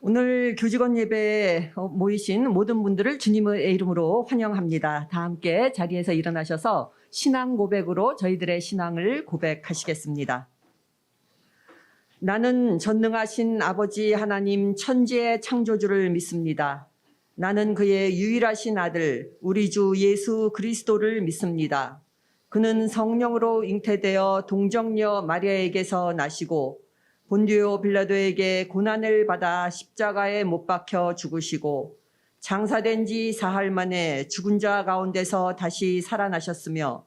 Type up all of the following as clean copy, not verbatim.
오늘 교직원 예배에 모이신 모든 분들을 주님의 이름으로 환영합니다. 다 함께 자리에서 일어나셔서 신앙 고백으로 저희들의 신앙을 고백하시겠습니다. 나는 전능하신 아버지 하나님 천지의 창조주를 믿습니다. 나는 그의 유일하신 아들 우리 주 예수 그리스도를 믿습니다. 그는 성령으로 잉태되어 동정녀 마리아에게서 나시고 본디오 빌라도에게 고난을 받아 십자가에 못 박혀 죽으시고 장사된 지 사흘 만에 죽은 자 가운데서 다시 살아나셨으며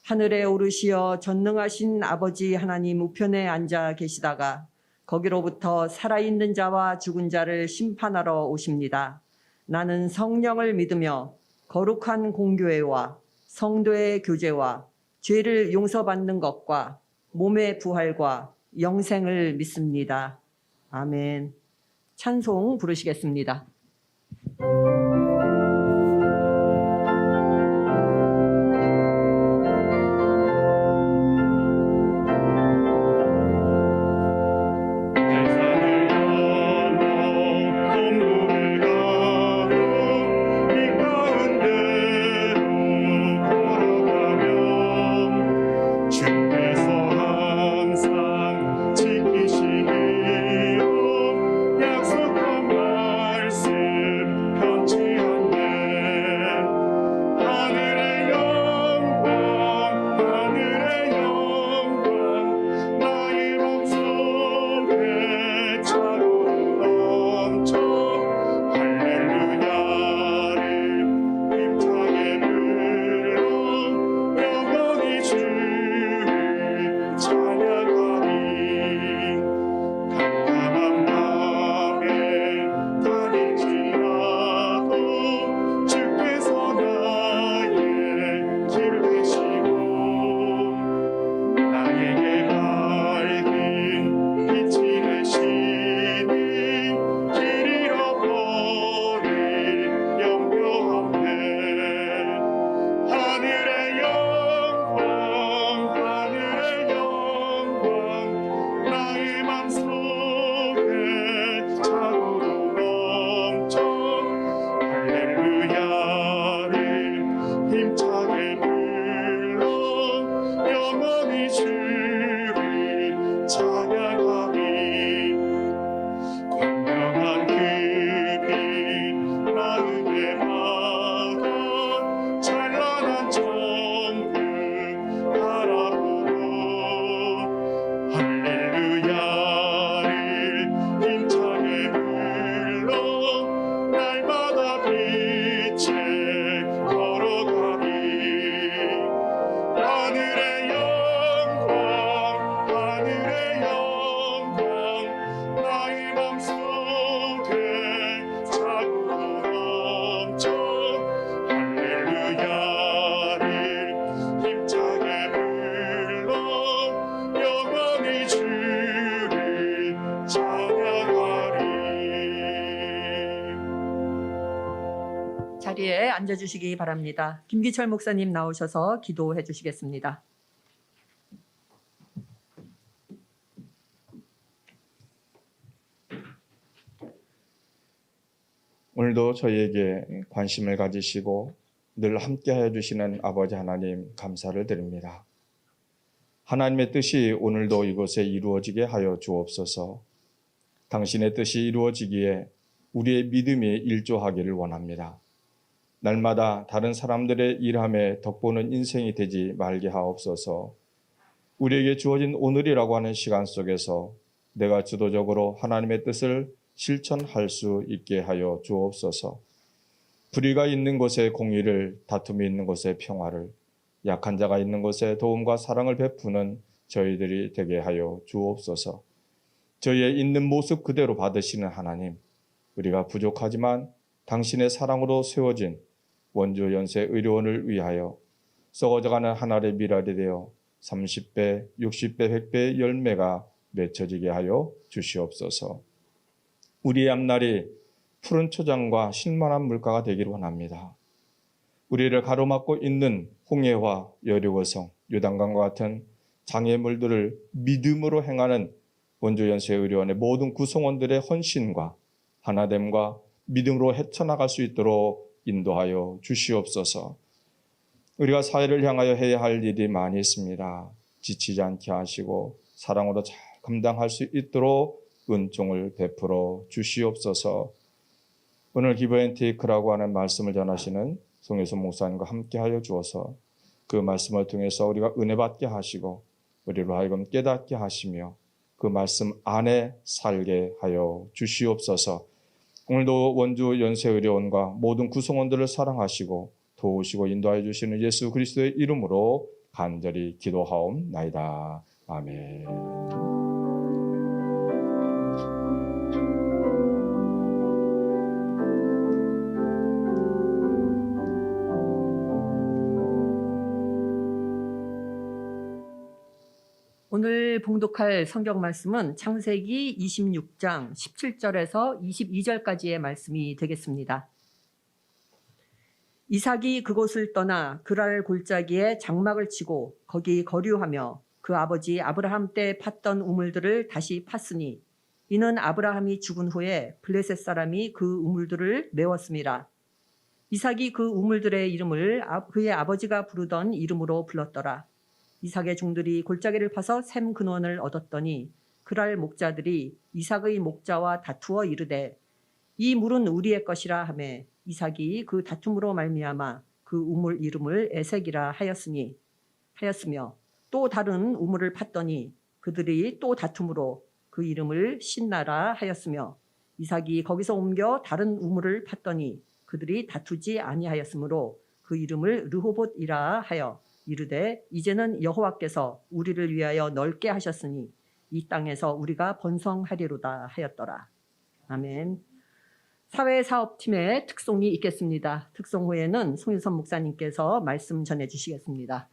하늘에 오르시어 전능하신 아버지 하나님 우편에 앉아 계시다가 거기로부터 살아있는 자와 죽은 자를 심판하러 오십니다. 나는 성령을 믿으며 거룩한 공교회와 성도의 교제와 죄를 용서받는 것과 몸의 부활과 영생을 믿습니다. 아멘. 찬송 부르시겠습니다. 자리에 앉아주시기 바랍니다. 김기철 목사님 나오셔서 기도해 주시겠습니다. 오늘도 저희에게 관심을 가지시고 늘 함께하여 주시는 아버지 하나님 감사를 드립니다. 하나님의 뜻이 오늘도 이곳에 이루어지게 하여 주옵소서. 당신의 뜻이 이루어지기에 우리의 믿음이 일조하기를 원합니다. 날마다 다른 사람들의 일함에 덕보는 인생이 되지 말게 하옵소서. 우리에게 주어진 오늘이라고 하는 시간 속에서 내가 주도적으로 하나님의 뜻을 실천할 수 있게 하여 주옵소서. 불의가 있는 곳에 공의를, 다툼이 있는 곳에 평화를, 약한 자가 있는 곳에 도움과 사랑을 베푸는 저희들이 되게 하여 주옵소서. 저희의 있는 모습 그대로 받으시는 하나님, 우리가 부족하지만 당신의 사랑으로 세워진 원주 연세 의료원을 위하여 썩어져가는 하늘의 미랄이 되어 30배, 60배, 100배의 열매가 맺혀지게 하여 주시옵소서. 우리의 앞날이 푸른 초장과 신만한 물가가 되기를 원합니다. 우리를 가로막고 있는 홍해와 여리고성, 요단강과 같은 장애물들을 믿음으로 행하는 원주 연세 의료원의 모든 구성원들의 헌신과 하나됨과 믿음으로 헤쳐나갈 수 있도록 인도하여 주시옵소서. 우리가 사회를 향하여 해야 할 일이 많이 있습니다. 지치지 않게 하시고 사랑으로 잘 감당할 수 있도록 은총을 베풀어 주시옵소서. 오늘 기브앤테이크라고 하는 말씀을 전하시는 송혜선 목사님과 함께하여 주어서 그 말씀을 통해서 우리가 은혜 받게 하시고 우리로 하여금 깨닫게 하시며 그 말씀 안에 살게 하여 주시옵소서. 오늘도 원주 연세의료원과 모든 구성원들을 사랑하시고 도우시고 인도하여 주시는 예수 그리스도의 이름으로 간절히 기도하옵나이다. 아멘. 오늘 봉독할 성경 말씀은 창세기 26장 17절에서 22절까지의 말씀이 되겠습니다. 이삭이 그곳을 떠나 그랄 골짜기에 장막을 치고 거기 거류하며 그 아버지 아브라함 때 팠던 우물들을 다시 팠으니 이는 아브라함이 죽은 후에 블레셋 사람이 그 우물들을 메웠습니다. 이삭이 그 우물들의 이름을 그의 아버지가 부르던 이름으로 불렀더라. 이삭의 종들이 골짜기를 파서 샘 근원을 얻었더니 그랄 목자들이 이삭의 목자와 다투어 이르되 이 물은 우리의 것이라 하매 이삭이 그 다툼으로 말미암아 그 우물 이름을 에색이라 하였으며 또 다른 우물을 팠더니 그들이 또 다툼으로 그 이름을 신나라 하였으며 이삭이 거기서 옮겨 다른 우물을 팠더니 그들이 다투지 아니하였으므로 그 이름을 르호봇이라 하여 이르되 이제는 여호와께서 우리를 위하여 넓게 하셨으니 이 땅에서 우리가 번성하리로다 하였더라. 아멘. 사회사업팀의 특송이 있겠습니다. 특송 후에는 송일선 목사님께서 말씀 전해주시겠습니다.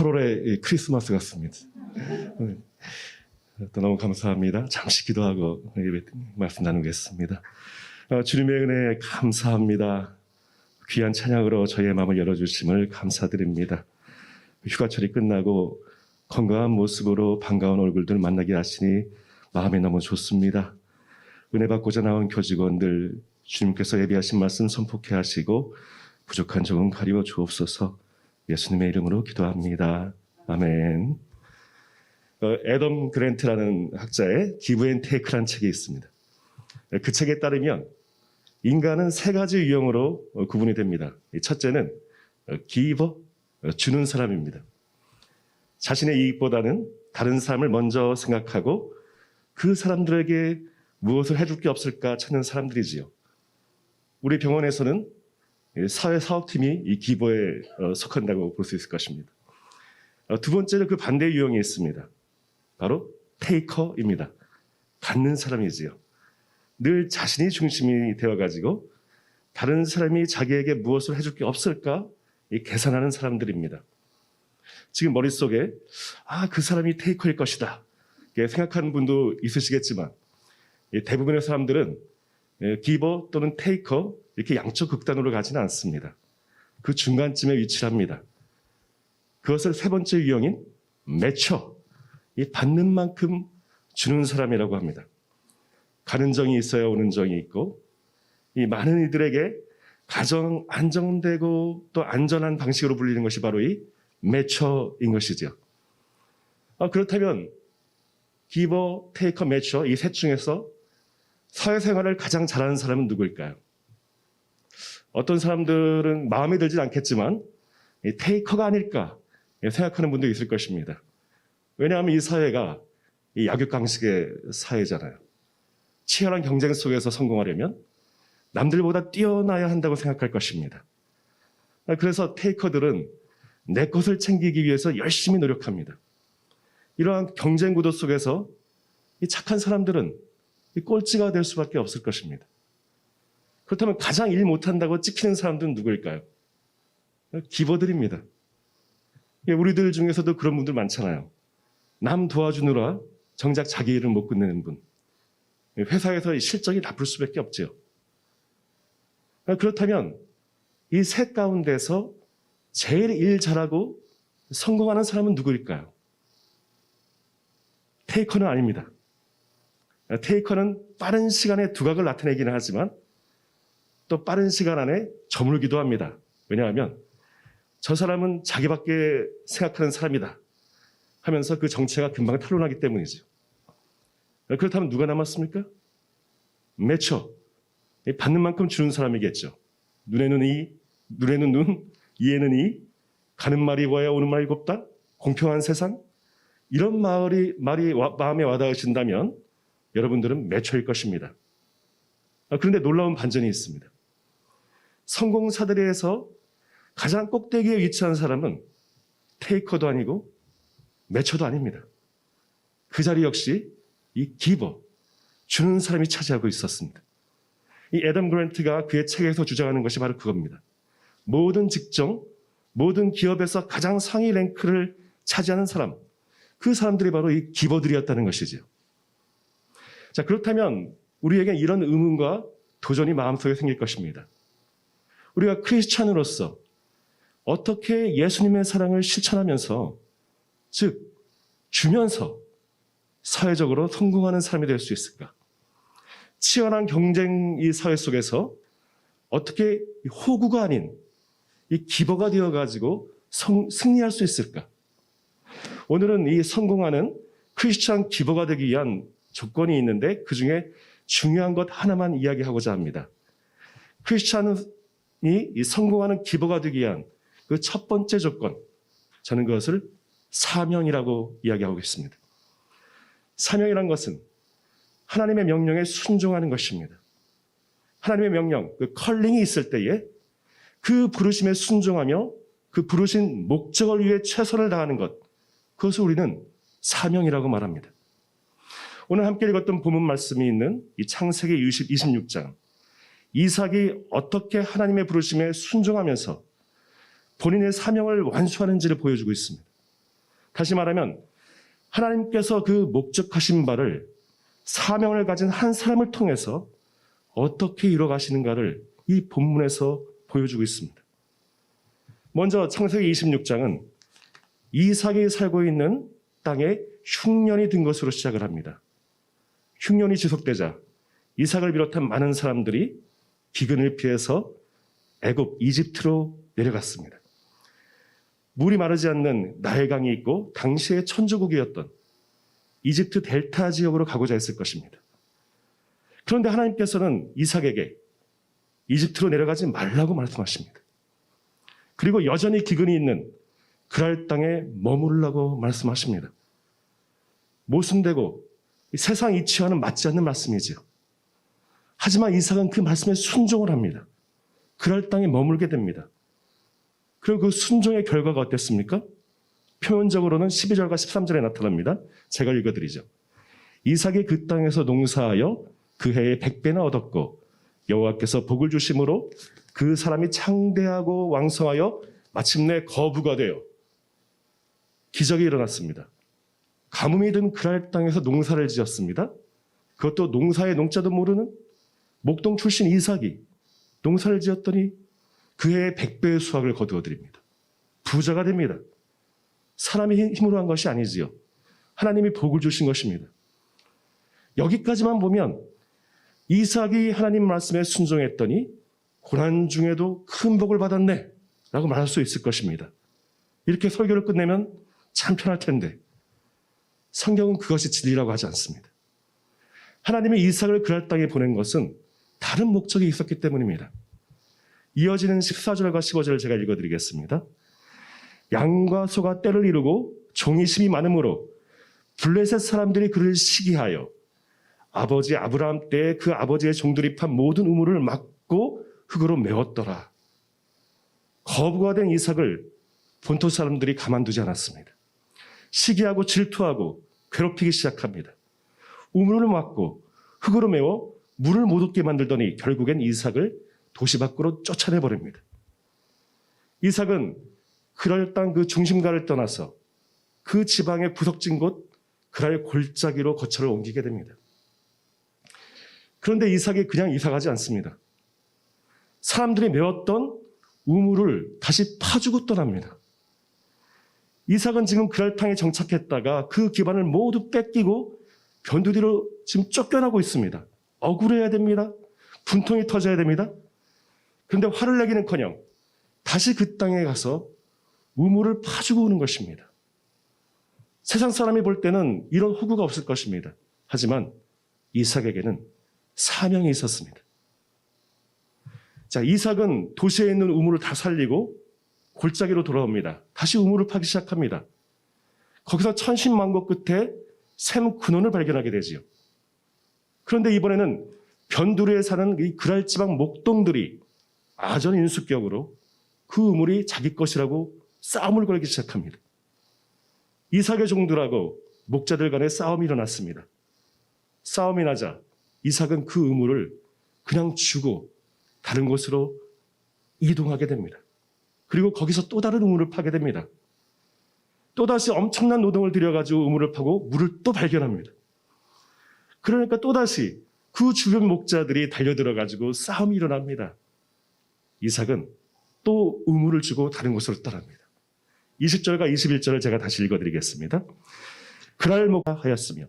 8월의 크리스마스 같습니다. 또 너무 감사합니다. 잠시 기도하고 말씀 나누겠습니다. 주님의 은혜에 감사합니다. 귀한 찬양으로 저희의 마음을 열어주심을 감사드립니다. 휴가철이 끝나고 건강한 모습으로 반가운 얼굴들 만나게 하시니 마음이 너무 좋습니다. 은혜 받고자 나온 교직원들 주님께서 예비하신 말씀 선포케 하시고 부족한 적은 가리워 주옵소서. 예수님의 이름으로 기도합니다. 아멘. 애덤 그랜트라는 학자의 기브 앤 테이크라는 책이 있습니다. 그 책에 따르면 인간은 세 가지 유형으로 구분이 됩니다. 첫째는 기버, 주는 사람입니다. 자신의 이익보다는 다른 사람을 먼저 생각하고 그 사람들에게 무엇을 해줄 게 없을까 찾는 사람들이지요. 우리 병원에서는 사회사업팀이 이 기버에 속한다고 볼 수 있을 것입니다. 두 번째는 그 반대 유형이 있습니다. 바로 테이커입니다. 갖는 사람이지요. 늘 자신이 중심이 되어가지고 다른 사람이 자기에게 무엇을 해줄 게 없을까 계산하는 사람들입니다. 지금 머릿속에 그 사람이 테이커일 것이다 생각하는 분도 있으시겠지만 대부분의 사람들은 기버 또는 테이커 이렇게 양쪽 극단으로 가지는 않습니다. 그 중간쯤에 위치를 합니다. 그것을 세 번째 유형인 매처, 이 받는 만큼 주는 사람이라고 합니다. 가는 정이 있어야 오는 정이 있고 이 많은 이들에게 가장 안정되고 또 안전한 방식으로 불리는 것이 바로 이 매처인 것이죠. 그렇다면 기버, 테이커, 매처 이 셋 중에서 사회생활을 가장 잘하는 사람은 누구일까요? 어떤 사람들은 마음에 들진 않겠지만 테이커가 아닐까 생각하는 분도 있을 것입니다. 왜냐하면 이 사회가 이 약육강식의 사회잖아요. 치열한 경쟁 속에서 성공하려면 남들보다 뛰어나야 한다고 생각할 것입니다. 그래서 테이커들은 내 것을 챙기기 위해서 열심히 노력합니다. 이러한 경쟁 구도 속에서 이 착한 사람들은 이 꼴찌가 될 수밖에 없을 것입니다. 그렇다면 가장 일 못한다고 찍히는 사람들은 누구일까요? 기버들입니다. 우리들 중에서도 그런 분들 많잖아요. 남 도와주느라 정작 자기 일을 못 끝내는 분. 회사에서 실적이 나쁠 수밖에 없죠. 그렇다면 이 셋 가운데서 제일 일 잘하고 성공하는 사람은 누구일까요? 테이커는 아닙니다. 테이커는 빠른 시간에 두각을 나타내기는 하지만 또 빠른 시간 안에 저물기도 합니다. 왜냐하면 저 사람은 자기밖에 생각하는 사람이다 하면서 그 정체가 금방 탄로나기 때문이죠. 그렇다면 누가 남았습니까? 매처, 받는 만큼 주는 사람이겠죠. 눈에는 눈, 이에는 이, 가는 말이 와야 오는 말이 곱다, 공평한 세상, 이런 말이 마음에 와닿으신다면 여러분들은 매처일 것입니다. 그런데 놀라운 반전이 있습니다. 성공사들에서 가장 꼭대기에 위치한 사람은 테이커도 아니고 매처도 아닙니다. 그 자리 역시 이 기버, 주는 사람이 차지하고 있었습니다. 이 애덤 그랜트가 그의 책에서 주장하는 것이 바로 그겁니다. 모든 직종, 모든 기업에서 가장 상위 랭크를 차지하는 사람, 그 사람들이 바로 이 기버들이었다는 것이죠. 자, 그렇다면 우리에게 이런 의문과 도전이 마음속에 생길 것입니다. 우리가 크리스찬으로서 어떻게 예수님의 사랑을 실천하면서, 즉 주면서 사회적으로 성공하는 사람이 될 수 있을까? 치열한 경쟁 이 사회 속에서 어떻게 호구가 아닌 이 기버가 되어가지고 승리할 수 있을까? 오늘은 이 성공하는 크리스찬 기버가 되기 위한 조건이 있는데 그 중에 중요한 것 하나만 이야기하고자 합니다. 크리스찬이 이 성공하는 기버가 되기 위한 그 첫 번째 조건, 저는 그것을 사명이라고 이야기하고 있습니다. 사명이란 것은 하나님의 명령에 순종하는 것입니다. 하나님의 명령, 그 컬링이 있을 때에 그 부르심에 순종하며 그 부르신 목적을 위해 최선을 다하는 것, 그것을 우리는 사명이라고 말합니다. 오늘 함께 읽었던 본문 말씀이 있는 이 창세기 26장, 이삭이 어떻게 하나님의 부르심에 순종하면서 본인의 사명을 완수하는지를 보여주고 있습니다. 다시 말하면 하나님께서 그 목적하신 바를 사명을 가진 한 사람을 통해서 어떻게 이뤄가시는가를 이 본문에서 보여주고 있습니다. 먼저 창세기 26장은 이삭이 살고 있는 땅에 흉년이 든 것으로 시작을 합니다. 흉년이 지속되자 이삭을 비롯한 많은 사람들이 기근을 피해서 애굽, 이집트로 내려갔습니다. 물이 마르지 않는 나일강이 있고 당시의 천주국이었던 이집트 델타 지역으로 가고자 했을 것입니다. 그런데 하나님께서는 이삭에게 이집트로 내려가지 말라고 말씀하십니다. 그리고 여전히 기근이 있는 그랄 땅에 머무르라고 말씀하십니다. 모순되고 세상 이치와는 맞지 않는 말씀이지요. 하지만 이삭은 그 말씀에 순종을 합니다. 그랄 땅에 머물게 됩니다. 그리고 그 순종의 결과가 어땠습니까? 표면적으로는 12절과 13절에 나타납니다. 제가 읽어드리죠. 이삭이 그 땅에서 농사하여 그 해에 100배나 얻었고 여호와께서 복을 주심으로 그 사람이 창대하고 왕성하여 마침내 거부가 되어 기적이 일어났습니다. 가뭄이 든 그랄 땅에서 농사를 지었습니다. 그것도 농사의 농자도 모르는 목동 출신 이삭이 농사를 지었더니 그 해에 100배의 수확을 거두어드립니다. 부자가 됩니다. 사람이 힘으로 한 것이 아니지요. 하나님이 복을 주신 것입니다. 여기까지만 보면 이삭이 하나님 말씀에 순종했더니 고난 중에도 큰 복을 받았네 라고 말할 수 있을 것입니다. 이렇게 설교를 끝내면 참 편할 텐데 성경은 그것이 진리라고 하지 않습니다. 하나님이 이삭을 그랄 땅에 보낸 것은 다른 목적이 있었기 때문입니다. 이어지는 14절과 15절을 제가 읽어드리겠습니다. 양과 소가 때를 이루고 종이 심이 많으므로 블레셋 사람들이 그를 시기하여 아버지 아브라함 때에 그 아버지의 종들이 판 모든 우물을 막고 흙으로 메웠더라. 거부가 된 이삭을 본토 사람들이 가만두지 않았습니다. 시기하고 질투하고 괴롭히기 시작합니다. 우물을 막고 흙으로 메워 물을 못 얻게 만들더니 결국엔 이삭을 도시 밖으로 쫓아내버립니다. 이삭은 그랄 땅 그 중심가를 떠나서 그 지방의 구석진 곳 그랄 골짜기로 거처를 옮기게 됩니다. 그런데 이삭이 그냥 이사가지 않습니다. 사람들이 메웠던 우물을 다시 파주고 떠납니다. 이삭은 지금 그랄 땅에 정착했다가 그 기반을 모두 뺏기고 변두리로 지금 쫓겨나고 있습니다. 억울해야 됩니다. 분통이 터져야 됩니다. 그런데 화를 내기는커녕 다시 그 땅에 가서 우물을 파주고 오는 것입니다. 세상 사람이 볼 때는 이런 호구가 없을 것입니다. 하지만 이삭에게는 사명이 있었습니다. 자, 이삭은 도시에 있는 우물을 다 살리고 골짜기로 돌아옵니다. 다시 우물을 파기 시작합니다. 거기서 천신만고 끝에 샘 근원을 발견하게 되지요. 그런데 이번에는 변두리에 사는 이 그랄 지방 목동들이 아전인수격으로 그 우물이 자기 것이라고 싸움을 걸기 시작합니다. 이삭의 종들하고 목자들 간에 싸움이 일어났습니다. 싸움이 나자 이삭은 그 우물을 그냥 주고 다른 곳으로 이동하게 됩니다. 그리고 거기서 또 다른 우물을 파게 됩니다. 또다시 엄청난 노동을 들여가지고 우물을 파고 물을 또 발견합니다. 그러니까 또다시 그 주변 목자들이 달려들어가지고 싸움이 일어납니다. 이삭은 또 우물을 주고 다른 곳으로 떠납니다. 20절과 21절을 제가 다시 읽어드리겠습니다. 그날 하였으며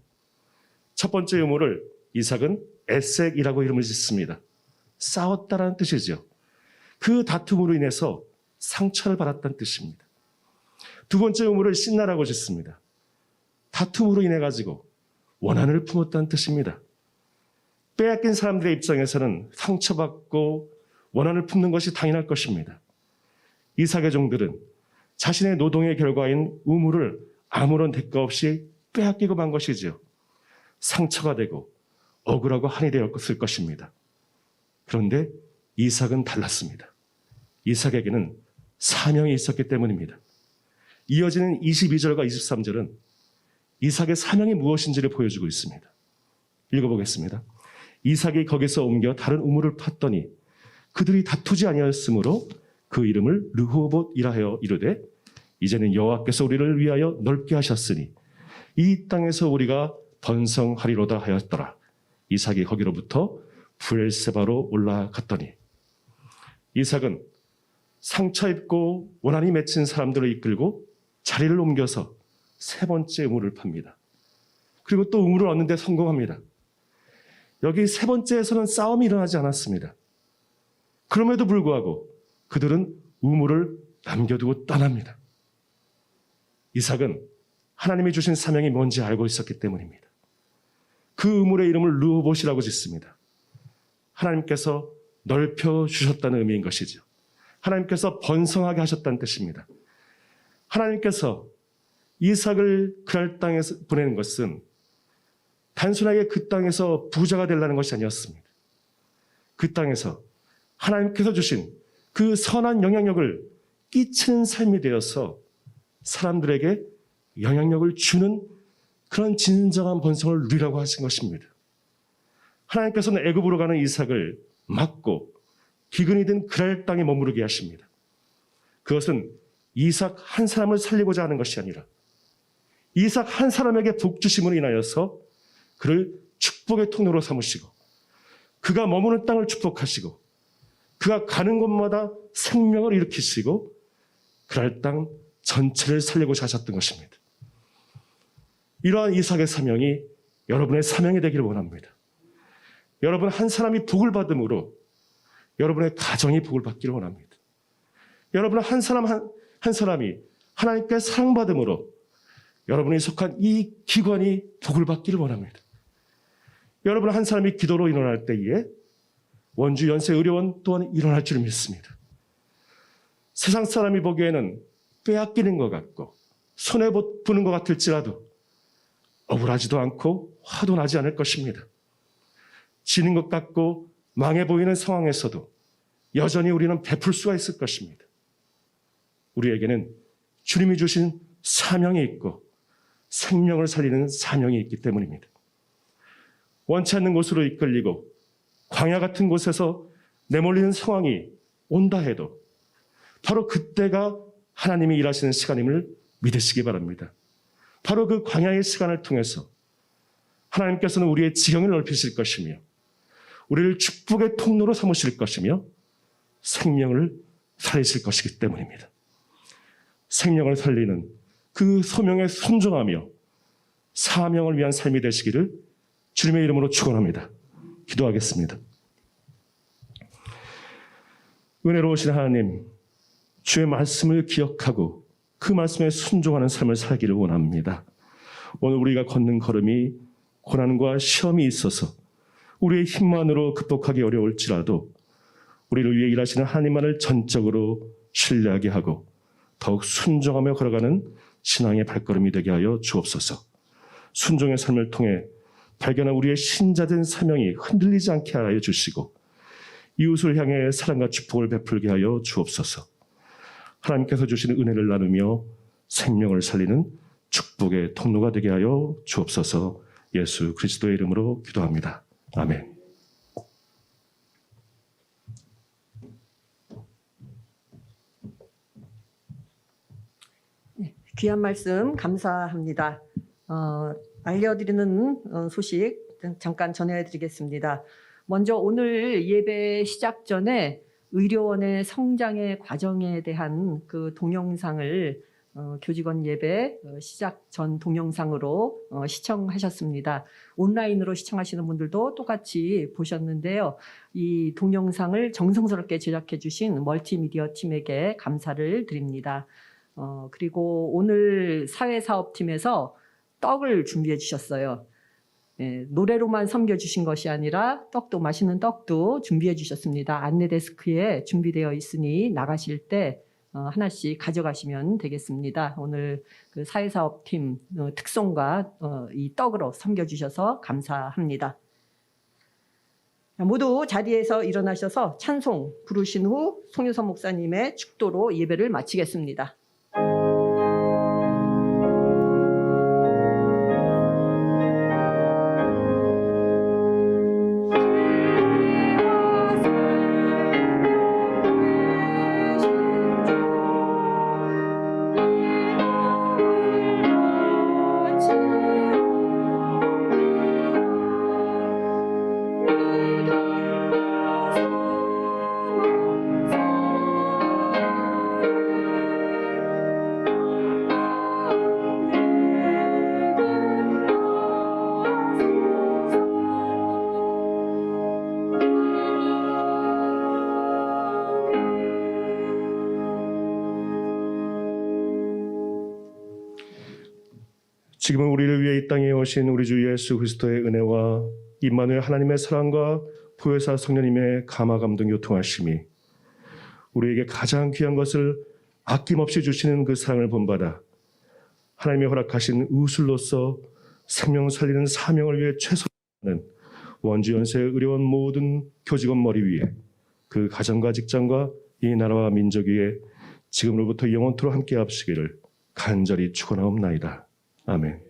첫 번째 우물을 이삭은 에색이라고 이름을 짓습니다. 싸웠다라는 뜻이죠. 그 다툼으로 인해서 상처를 받았다는 뜻입니다. 두 번째 우물을 신나라고 짓습니다. 다툼으로 인해 가지고 원한을 품었다는 뜻입니다. 빼앗긴 사람들의 입장에서는 상처받고 원한을 품는 것이 당연할 것입니다. 이삭의 종들은 자신의 노동의 결과인 우물을 아무런 대가 없이 빼앗기고 만 것이지요. 상처가 되고 억울하고 한이 되었을 것입니다. 그런데 이삭은 달랐습니다. 이삭에게는 사명이 있었기 때문입니다. 이어지는 22절과 23절은 이삭의 사명이 무엇인지를 보여주고 있습니다. 읽어보겠습니다. 이삭이 거기서 옮겨 다른 우물을 팠더니 그들이 다투지 아니하였으므로 그 이름을 르호봇이라 하여 이르되 이제는 여호와께서 우리를 위하여 넓게 하셨으니 이 땅에서 우리가 번성하리로다 하였더라. 이삭이 거기로부터 브엘세바로 올라갔더니 이삭은 상처 입고 원한이 맺힌 사람들을 이끌고 자리를 옮겨서 세 번째 우물을 팝니다. 그리고 또 우물을 얻는 데 성공합니다. 여기 세 번째에서는 싸움이 일어나지 않았습니다. 그럼에도 불구하고 그들은 우물을 남겨두고 떠납니다. 이삭은 하나님이 주신 사명이 뭔지 알고 있었기 때문입니다. 그 우물의 이름을 르호봇이라고 짓습니다. 하나님께서 넓혀주셨다는 의미인 것이죠. 하나님께서 번성하게 하셨다는 뜻입니다. 하나님께서 이삭을 그랄 땅에서 보내는 것은 단순하게 그 땅에서 부자가 되려는 것이 아니었습니다. 그 땅에서 하나님께서 주신 그 선한 영향력을 끼치는 삶이 되어서 사람들에게 영향력을 주는 그런 진정한 번성을 누리라고 하신 것입니다. 하나님께서는 애굽으로 가는 이삭을 막고 기근이 든 그랄 땅에 머무르게 하십니다. 그것은 이삭 한 사람을 살리고자 하는 것이 아니라 이삭 한 사람에게 복 주심으로 인하여서 그를 축복의 통로로 삼으시고 그가 머무는 땅을 축복하시고 그가 가는 곳마다 생명을 일으키시고 그랄 땅 전체를 살리고자 하셨던 것입니다. 이러한 이삭의 사명이 여러분의 사명이 되기를 원합니다. 여러분 한 사람이 복을 받음으로 여러분의 가정이 복을 받기를 원합니다. 여러분 한 사람이 하나님께 사랑받음으로 여러분이 속한 이 기관이 복을 받기를 원합니다. 여러분 한 사람이 기도로 일어날 때에 원주 연세 의료원 또한 일어날 줄 믿습니다. 세상 사람이 보기에는 빼앗기는 것 같고 손해보는 것 같을지라도 억울하지도 않고 화도 나지 않을 것입니다. 지는 것 같고 망해 보이는 상황에서도 여전히 우리는 베풀 수가 있을 것입니다. 우리에게는 주님이 주신 사명이 있고 생명을 살리는 사명이 있기 때문입니다. 원치 않는 곳으로 이끌리고 광야 같은 곳에서 내몰리는 상황이 온다 해도 바로 그때가 하나님이 일하시는 시간임을 믿으시기 바랍니다. 바로 그 광야의 시간을 통해서 하나님께서는 우리의 지경을 넓히실 것이며 우리를 축복의 통로로 삼으실 것이며 생명을 살리실 것이기 때문입니다. 생명을 살리는 그 소명에 순종하며 사명을 위한 삶이 되시기를 주님의 이름으로 축원합니다. 기도하겠습니다. 은혜로우신 하나님, 주의 말씀을 기억하고 그 말씀에 순종하는 삶을 살기를 원합니다. 오늘 우리가 걷는 걸음이 고난과 시험이 있어서 우리의 힘만으로 극복하기 어려울지라도 우리를 위해 일하시는 하나님만을 전적으로 신뢰하게 하고 더욱 순종하며 걸어가는 신앙의 발걸음이 되게 하여 주옵소서. 순종의 삶을 통해 발견한 우리의 신자된 사명이 흔들리지 않게 하여 주시고 이웃을 향해 사랑과 축복을 베풀게 하여 주옵소서. 하나님께서 주시는 은혜를 나누며 생명을 살리는 축복의 통로가 되게 하여 주옵소서. 예수 그리스도의 이름으로 기도합니다. 아멘. 귀한 말씀 감사합니다. 알려드리는 소식 잠깐 전해드리겠습니다. 먼저 오늘 예배 시작 전에 의료원의 성장의 과정에 대한 그 동영상을 교직원 예배 시작 전 동영상으로 시청하셨습니다. 온라인으로 시청하시는 분들도 똑같이 보셨는데요. 이 동영상을 정성스럽게 제작해 주신 멀티미디어 팀에게 감사를 드립니다. 그리고 오늘 사회사업팀에서 떡을 준비해 주셨어요. 네, 노래로만 섬겨주신 것이 아니라 떡도 맛있는 떡도 준비해 주셨습니다. 안내 데스크에 준비되어 있으니 나가실 때 하나씩 가져가시면 되겠습니다. 오늘 그 사회사업팀 특송과 이 떡으로 섬겨주셔서 감사합니다. 모두 자리에서 일어나셔서 찬송 부르신 후 송유선 목사님의 축도로 예배를 마치겠습니다. 지금은 우리를 위해 이 땅에 오신 우리 주 예수 그리스도의 은혜와 임마누엘 하나님의 사랑과 보혜사 성령님의 감화 감동 교통하심이 우리에게 가장 귀한 것을 아낌없이 주시는 그 사랑을 본받아 하나님이 허락하신 의술로서 생명 살리는 사명을 위해 최선을 원주연세의 의료원 모든 교직원 머리 위에 그 가정과 직장과 이 나라와 민족 위에 지금으로부터 영원토록 함께 합시기를 간절히 축원하옵나이다. 아멘.